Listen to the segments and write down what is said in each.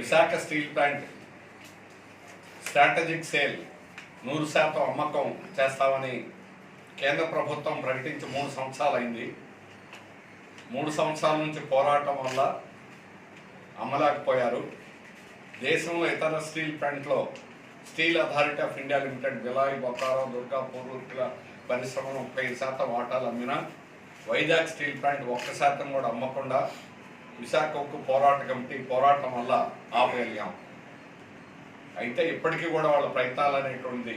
Visakha steel plant strategic sale 100% అమ్మకం చేస్తామని కేంద్ర ప్రభుత్వం ప్రకటించి 3 సంవత్సరాలు అయింది. 3 సంవత్సరాల నుంచి పోరాటం వల్ల అమ్మలేకపోయారు. దేశంలో ఇతర స్టీల్ ప్లాంట్లో steel authority of India limited, Bhilai, Bokaro, Durgapur పరిశ్రమలు 30% వాటాలు అమ్మినా వైజాగ్ స్టీల్ ప్లాంట్ 1% కూడా అమ్మకుండా విశాఖ ఉక్కు పోరాట కమిటీ పోరాటం వల్ల ఆపగలిగాం. అయితే ఇప్పటికీ కూడా వాళ్ళ ప్రయత్నాలు అనేటువంటిది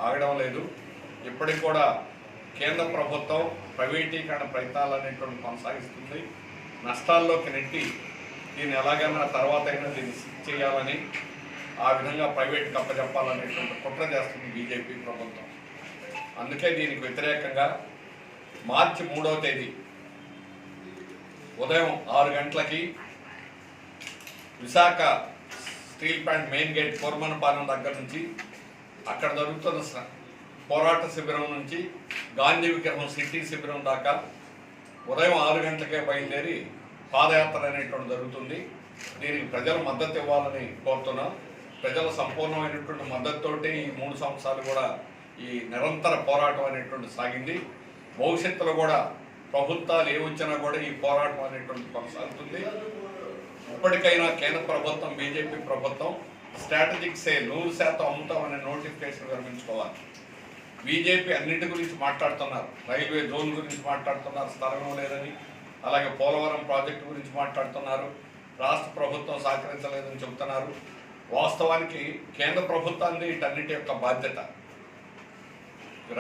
ఆగడం లేదు. ఇప్పటికి కూడా కేంద్ర ప్రభుత్వం ప్రైవేటీకరణ ప్రయత్నాలు అనేటువంటి కొనసాగిస్తుంది. నష్టాల్లోకి నెట్టి దీన్ని ఎలాగైనా తర్వాత అయినా దీన్ని చేయాలని, ఆ విధంగా ప్రైవేట్కి అప్పచెప్పాలనేటువంటి కుట్ర చేస్తుంది బీజేపీ ప్రభుత్వం. అందుకే దీనికి వ్యతిరేకంగా మార్చి 3వ తేదీ ఉదయం 6 గంటలకి Visakha steel plant main gate Kurmannapalem దగ్గర నుంచి అక్కడ జరుగుతున్న పోరాట శిబిరం నుంచి గాంధీ విగ్రహం సిటీ శిబిరం దాకా ఉదయం 6 గంటలకే బయలుదేరి పాదయాత్ర అనేటువంటి జరుగుతుంది. దీనికి ప్రజల మద్దతు ఇవ్వాలని కోరుతున్నాం. ప్రజల సంపూర్ణమైనటువంటి మద్దతుతోటి ఈ 3 సంవత్సరాలు కూడా ఈ నిరంతర పోరాటం అనేటువంటి సాగింది. భవిష్యత్తులో కూడా ప్రభుత్వాలు ఏమొచ్చినా కూడా ఈ పోరాటం అనేటువంటి కొనసాగుతుంది. ఇప్పటికైనా కేంద్ర ప్రభుత్వం, బీజేపీ ప్రభుత్వం స్ట్రాటజిక్ సేల్ 100% అమ్ముతామనే నోటిఫికేషన్ విరమించుకోవాలి. బీజేపీ అన్నింటి గురించి మాట్లాడుతున్నారు. రైల్వే జోన్ గురించి మాట్లాడుతున్నారు, స్థలం లేదని. అలాగే పోలవరం ప్రాజెక్టు గురించి మాట్లాడుతున్నారు. రాష్ట్ర ప్రభుత్వం సహకరించలేదని చెబుతున్నారు. వాస్తవానికి కేంద్ర ప్రభుత్వాన్ని వీటన్నిటి యొక్క బాధ్యత.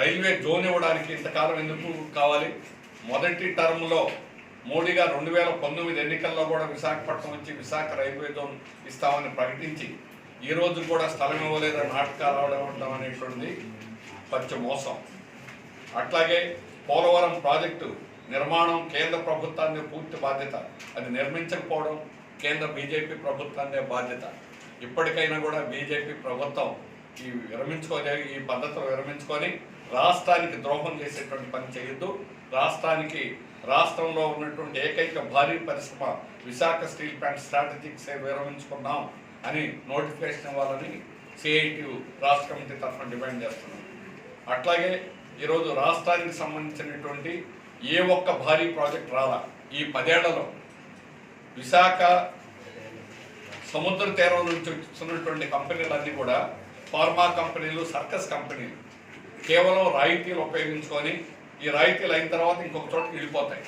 రైల్వే జోన్ ఇవ్వడానికి ఇంతకాలం ఎందుకు కావాలి? మొదటి టర్మ్లో మోడీ గారు 2019 ఎన్నికల్లో కూడా విశాఖపట్నం వచ్చి విశాఖ రైల్వే జోన్ ఇస్తామని ప్రకటించి ఈ రోజు కూడా స్థలం ఇవ్వలేదని నాటకాలు ఆడడం అనేటువంటిది పచ్చ మోసం. అట్లాగే పోలవరం ప్రాజెక్టు నిర్మాణం కేంద్ర ప్రభుత్వాన్ని పూర్తి బాధ్యత. అది నిర్మించకపోవడం కేంద్ర బీజేపీ ప్రభుత్వాన్ని బాధ్యత. ఇప్పటికైనా కూడా బీజేపీ ప్రభుత్వం ఈ పద్ధతులు విరమించుకొని రాష్ట్రానికి ద్రోహం చేసేటువంటి పని చేయొద్దు. రాష్ట్రంలో ఉన్నటువంటి ఏకైక భారీ పరిశ్రమ Visakha steel plant strategic sale విరమించుకున్నాం అని నోటిఫికేషన్ ఇవ్వాలని సిఐటి రాష్ట్ర కమిటీ తరఫున డిమాండ్ చేస్తున్నాం. అట్లాగే ఈరోజు రాష్ట్రానికి సంబంధించినటువంటి ఏ ఒక్క భారీ ప్రాజెక్ట్ రాలా. ఈ 10 ఏళ్లలో విశాఖ సముద్ర తీరం నుంచి వస్తున్నటువంటి కంపెనీలన్నీ కూడా ఫార్మా కంపెనీలు, సర్కస్ కంపెనీలు కేవలం రాయితీలు ఉపయోగించుకొని ఈ రాయితీలు అయిన తర్వాత ఇంకొక చోటకి వెళ్ళిపోతాయి.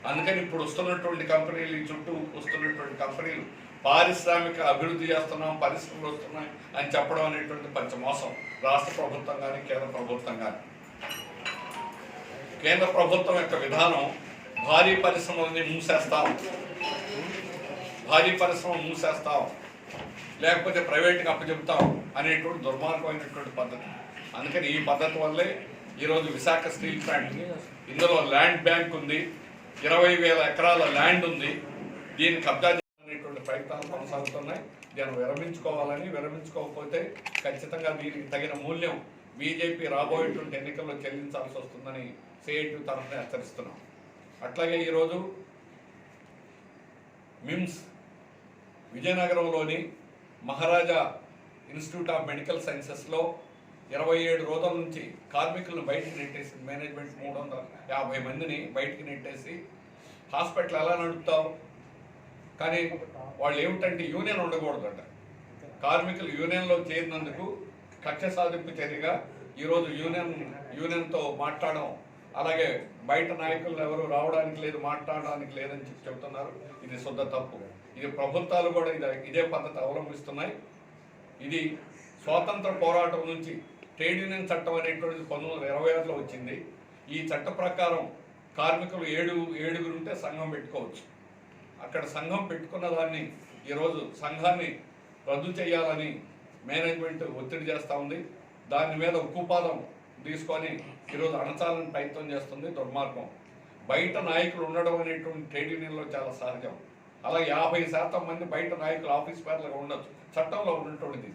అందుకని ఇప్పుడు వస్తున్నటువంటి కంపెనీలు, ఈ చుట్టూ వస్తున్నటువంటి కంపెనీలు పారిశ్రామిక అభివృద్ధి చేస్తున్నాం, పరిశ్రమలు వస్తున్నాయి అని చెప్పడం అనేటువంటి పంచ మోసం రాష్ట్ర ప్రభుత్వం కానీ కేంద్ర ప్రభుత్వం కానీ. కేంద్ర ప్రభుత్వం యొక్క విధానం భారీ పరిశ్రమలని మూసేస్తాం, లేకపోతే ప్రైవేట్కి అప్పచెప్తాం అనేటువంటి దుర్మార్గమైనటువంటి పద్ధతి. అందుకని ఈ పద్ధతి వల్లే ఈరోజు విశాఖ స్టీల్ ప్లాంట్, ఇందులో ల్యాండ్ బ్యాంక్ ఉంది, 20,000 ఎకరాల ల్యాండ్ ఉంది. దీన్ని కబ్జా చేయాలనేటువంటి ప్రయత్నాలు కొనసాగుతున్నాయి. దీన్ని విరమించుకోకపోతే ఖచ్చితంగా దీనికి తగిన మూల్యం బీజేపీ రాబోయేటువంటి ఎన్నికల్లో చెల్లించాల్సి వస్తుందని సిఐటి తరఫున హెచ్చరిస్తున్నాం. అట్లాగే ఈరోజు మిమ్స్ విజయనగరంలోని మహారాజా ఇన్స్టిట్యూట్ ఆఫ్ మెడికల్ సైన్సెస్లో 27 రోజుల నుంచి కార్మికులను బయటికి నెట్టేసి, మేనేజ్మెంట్ 350 మందిని బయటికి నెట్టేసి హాస్పిటల్ ఎలా నడుపుతావు? కానీ వాళ్ళు ఏమిటంటే యూనియన్ ఉండకూడదట. కార్మికులు యూనియన్లో చేరినందుకు కక్ష సాధింపు చర్యగా ఈరోజు యూనియన్తో మాట్లాడడం, అలాగే బయట నాయకులు ఎవరు రావడానికి లేదు, మాట్లాడడానికి లేదని చెబుతున్నారు. ఇది శుద్ధ తప్పు. ఇది ప్రభుత్వాలు కూడా ఇదే పద్ధతి అవలంబిస్తున్నాయి. ఇది స్వాతంత్ర పోరాటం నుంచి ట్రేడ్ యూనియన్ చట్టం అనేటువంటిది 1926లో వచ్చింది. ఈ చట్ట ప్రకారం కార్మికులు 7 ఉంటే సంఘం పెట్టుకోవచ్చు. అక్కడ సంఘం పెట్టుకున్న దాన్ని ఈరోజు సంఘాన్ని రద్దు చేయాలని మేనేజ్మెంట్ ఒత్తిడి చేస్తూ ఉంది. దాని మీద ఉక్కుపాదం తీసుకొని ఈరోజు అణచాలని ప్రయత్నం చేస్తుంది. దుర్మార్గం. బయట నాయకులు ఉండడం అనేటువంటి ట్రేడ్ యూనియన్లో చాలా సహజం. అలా 50% మంది బయట నాయకులు ఆఫీస్ పేర్లుగా ఉండొచ్చు, చట్టంలో ఉన్నటువంటిది.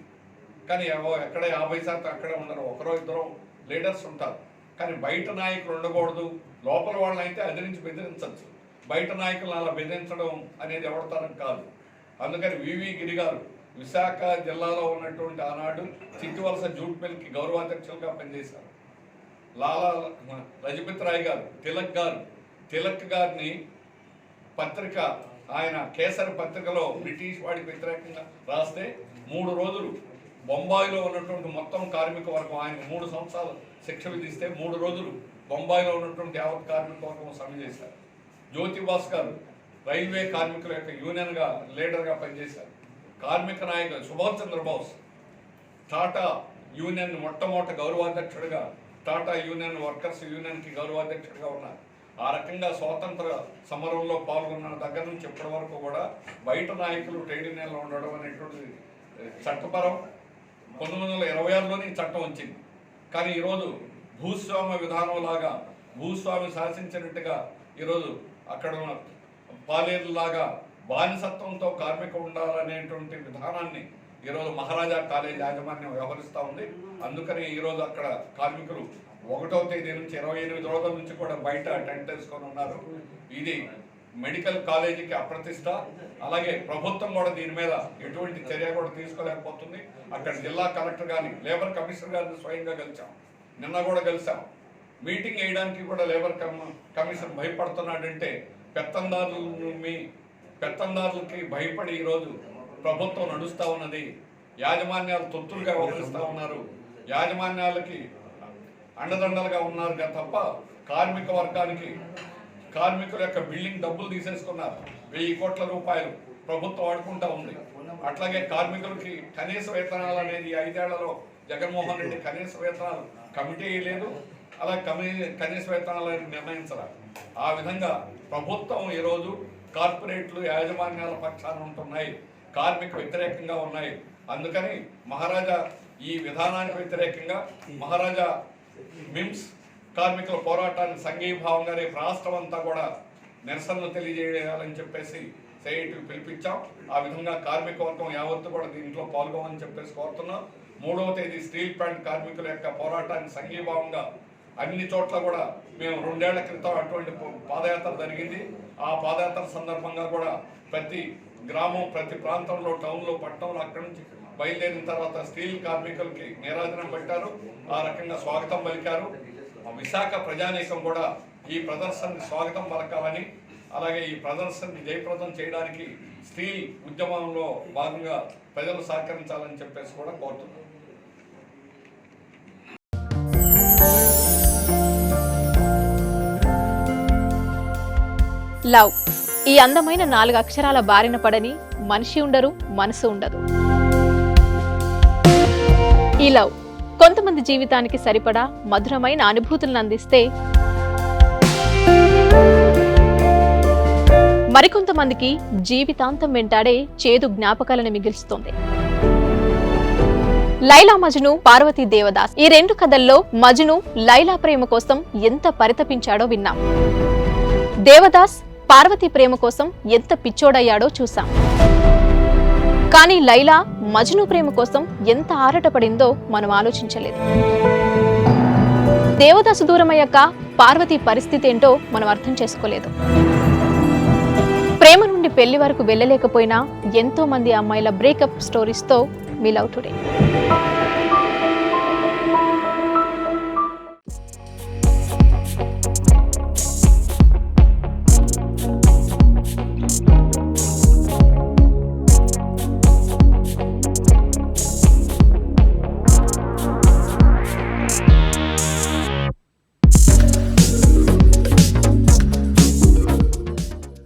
కానీ ఎక్కడ 50% అక్కడే ఉండరు, ఒకరో ఇద్దరు లీడర్స్ ఉంటారు. కానీ బయట నాయకులు ఉండకూడదు. లోపల వాళ్ళని అయితే అదిరించి బెదిరించవచ్చు, బయట నాయకులను అలా బెదిరించడం అనేది ఎవరి తరం కాదు. అందుకని వివి గిరి గారు విశాఖ జిల్లాలో ఉన్నటువంటి ఆనాడు చిట్టివలస జూట్ మిల్కి గౌరవాధ్యక్షులుగా పనిచేశారు. లాలా లజపత్ రాయ్ గారు, తిలక్ గారిని పత్రిక, ఆయన కేసరి పత్రికలో బ్రిటిష్ వాడికి వ్యతిరేకంగా రాస్తే 3 రోజులు బొంబాయిలో ఉన్నటువంటి మొత్తం కార్మిక వర్గం, ఆయన 3 సంవత్సరాలు శిక్ష విధిస్తే 3 రోజులు బొంబాయిలో ఉన్నటువంటి యావత్ కార్మిక వర్గం సమ్మె చేశారు. జ్యోతిబాస్ గారు రైల్వే కార్మికుల యొక్క యూనియన్గా లీడర్గా పనిచేశారు. కార్మిక నాయకులు సుభాష్ చంద్రబోస్ టాటా యూనియన్ మొట్టమొదటి గౌరవాధ్యక్షుడిగా, టాటా యూనియన్ వర్కర్స్ యూనియన్కి గౌరవాధ్యక్షుడిగా ఉన్నారు. ఆ రకంగా స్వాతంత్ర సమరంలో పాల్గొన్న దగ్గర నుంచి ఇప్పటి వరకు కూడా బయట నాయకులు ట్రేడ్ యూనియన్లో ఉండడం అనేటువంటిది చట్టపరం. 1926లోనే చట్టం వచ్చింది. కానీ ఈరోజు భూస్వామ్య విధానం లాగా, భూస్వామి శాసించినట్టుగా ఈరోజు అక్కడ ఉన్న పాలేరులాగా బానిసత్వంతో కార్మిక ఉండాలనేటువంటి విధానాన్ని ఈరోజు మహారాజా కాలేజ్ యాజమాన్యం వ్యవహరిస్తూ ఉంది. అందుకని ఈరోజు అక్కడ కార్మికులు 1వ తేదీ నుంచి 28 రోజుల నుంచి కూడా బయట టెంట్ వేసుకొని ఉన్నారు. ఇది మెడికల్ కాలేజీకి అప్రతిష్ట. అలాగే ప్రభుత్వం కూడా దీని మీద ఎటువంటి చర్య కూడా తీసుకోలేకపోతుంది. అక్కడ జిల్లా కలెక్టర్ కానీ లేబర్ కమిషనర్ గారిని స్వయంగా కలిసాం, నిన్న కూడా కలిసాం. మీటింగ్ వేయడానికి కూడా లేబర్ కమిషన్ భయపడుతున్నాడంటే పెత్తందారులకి భయపడి ఈరోజు ప్రభుత్వం నడుస్తూ ఉన్నది. యాజమాన్యాలు తొత్తులుగా వ్యవహరిస్తూ ఉన్నారు, యాజమాన్యాలకి అండదండలుగా ఉన్నారు తప్ప కార్మిక వర్గానికి, కార్మికుల యొక్క బిల్డింగ్ డబ్బులు తీసేసుకున్నారు. 1000 కోట్ల రూపాయలు ప్రభుత్వం ఆడుకుంటా ఉంది. అట్లాగే కార్మికులకి కనీస వేతనాలు అనేది 5 ఏళ్లలో జగన్మోహన్ రెడ్డి కనీస వేతనాలు కమిటీ లేదు, అలా కనీస వేతనాలు నిర్ణయించాలి. ఆ విధంగా ప్రభుత్వం ఈరోజు కార్పొరేట్లు యాజమాన్యాల పక్షాన ఉంటున్నాయి, కార్మిక వ్యతిరేకంగా ఉన్నాయి. అందుకని మహారాజా ఈ విధానానికి వ్యతిరేకంగా మహారాజా మిమ్స్ కార్మికుల పోరాటానికి సంఘీభావంగా రేపు రాష్ట్రం అంతా కూడా నిరసనలు తెలియజేయాలని చెప్పేసి సిఐటికి పిలిపించాం. ఆ విధంగా కార్మిక వర్గం యావత్తు కూడా దీంట్లో పాల్గొమని చెప్పేసి కోరుతున్నాం. 3వ తేదీ స్టీల్ ప్లాంట్ కార్మికుల యొక్క పోరాటానికి సంఘీభావంగా అన్ని చోట్ల కూడా మేము 2 ఏళ్ల క్రితం అటువంటి పాదయాత్ర జరిగింది. ఆ పాదయాత్ర సందర్భంగా కూడా ప్రతి గ్రామం, ప్రతి ప్రాంతంలో, టౌన్లో, పట్టణంలో అక్కడి నుంచి బయలుదేరిన తర్వాత స్టీల్ కార్మికులకి నీరాజనం పెట్టారు. ఆ రకంగా స్వాగతం పలికారు. విశాఖ ప్రజానీకం కూడా ఈ ప్రదర్శనని స్వాగతం పలకాలని, అలాగే ఈ ప్రదర్శనని జయప్రదం చేయడానికి స్టీల్ ఉద్యమంలో భాగంగా ప్రజలు సహకరించాలని చెప్పేసి కూడా కోరుతున్నారు. లవ్, ఈ అందమైన 4 అక్షరాల బారిన పడని మనిషి ఉండరు, మనసు ఉండదు. ఈ లవ్ కొంతమంది జీవితానికి సరిపడా మధురమైన అనుభూతులను అందిస్తే, మరికొంతమందికి జీవితాంతం వెంటాడే చేదు జ్ఞాపకాలను మిగిల్స్తుంది. లైలా మజ్ను, పార్వతీ దేవదాస్, ఈ 2 కథల్లో మజ్ను లైలా ప్రేమ కోసం ఎంత పరితపించాడో విన్నాం. దేవదాస్ పార్వతి ప్రేమ కోసం ఎంత పిచ్చోడయ్యాడో చూసాం. కానీ లైలా మజ్ను ప్రేమ కోసం ఎంత ఆరాటపడిందో మనం ఆలోచించలేదు. దేవదాసు దూరమయ్యాక పార్వతి పరిస్థితి ఏంటో మనం అర్థం చేసుకోలేదు. ప్రేమ నుండి పెళ్లి వరకు వెళ్ళలేకపోయినా ఎంతో మంది అమ్మాయిల బ్రేకప్ స్టోరీస్తో మీ లవ్ టుడే.